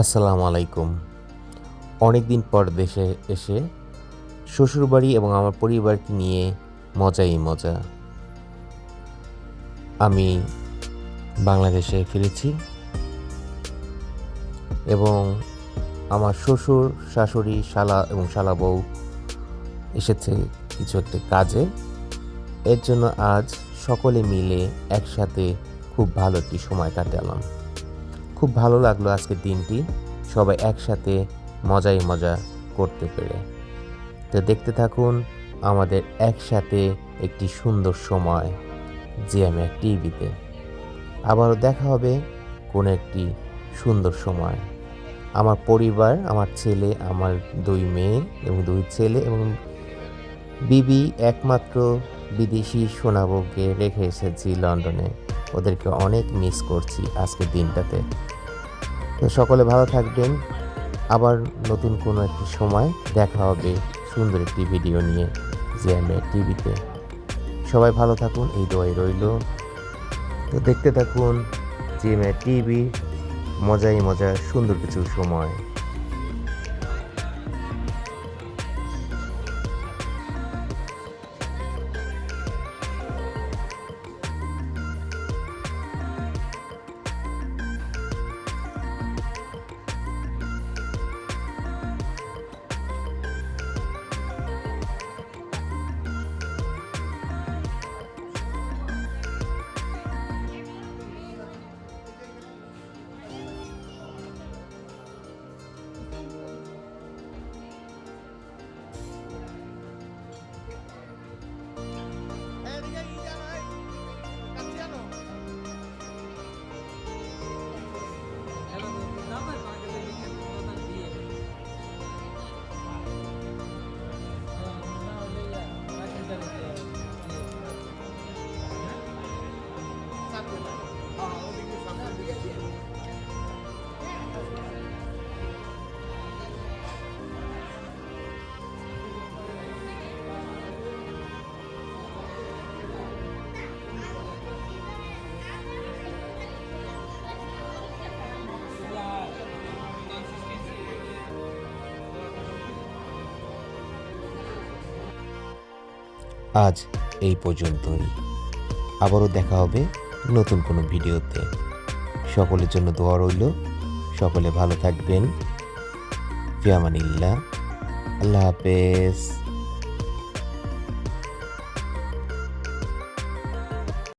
আসসালামু আলাইকুম। অনেকদিন পর দেশে এসে শ্বশুরবাড়ি এবং আমার পরিবারকে নিয়ে মজাই মজা। আমি বাংলাদেশে ফিরেছি এবং আমার শ্বশুর, শাশুড়ি, শালা এবং শালাবউ এসেছে কিছু একটা কাজে। এর জন্য আজ সকলে মিলে একসাথে খুব ভালো একটি সময় কাটালাম। খুব ভালো লাগলো আজকের দিনটি সবাই একসাথে মজাই মজা করতে পেরে। তো দেখতে থাকুন আমাদের একসাথে একটি সুন্দর সময় জিএমএ টিভিতে। আবারও দেখা হবে কোনো একটি সুন্দর সময়। আমার পরিবার, আমার ছেলে, আমার 2 মেয়ে এবং 2 ছেলে এবং বিবি একমাত্র বিদেশি সোনাবউকে রেখে এসেছি লন্ডনে। ওদেরকে অনেক মিস করছি আজকের দিনটাতে। তো সকলে ভালো থাকবেন। আবার নতুন কোনো একটি সময় দেখা হবে সুন্দর একটি ভিডিও নিয়ে জিএমএ টিভিতে। সবাই ভালো থাকুন এই দোয়াই রইল। তো দেখতে থাকুন জিএমএ টিভি, মজাই মজা সুন্দর কিছু সময়। আজ এই পর্যন্তই। আবারও দেখা হবে নতুন কোনো ভিডিওতে। সকলের জন্য দোয়া রইল। সকলে ভালো থাকবেন। ফি আমানিল্লাহ। আল্লাহ হাফেজ।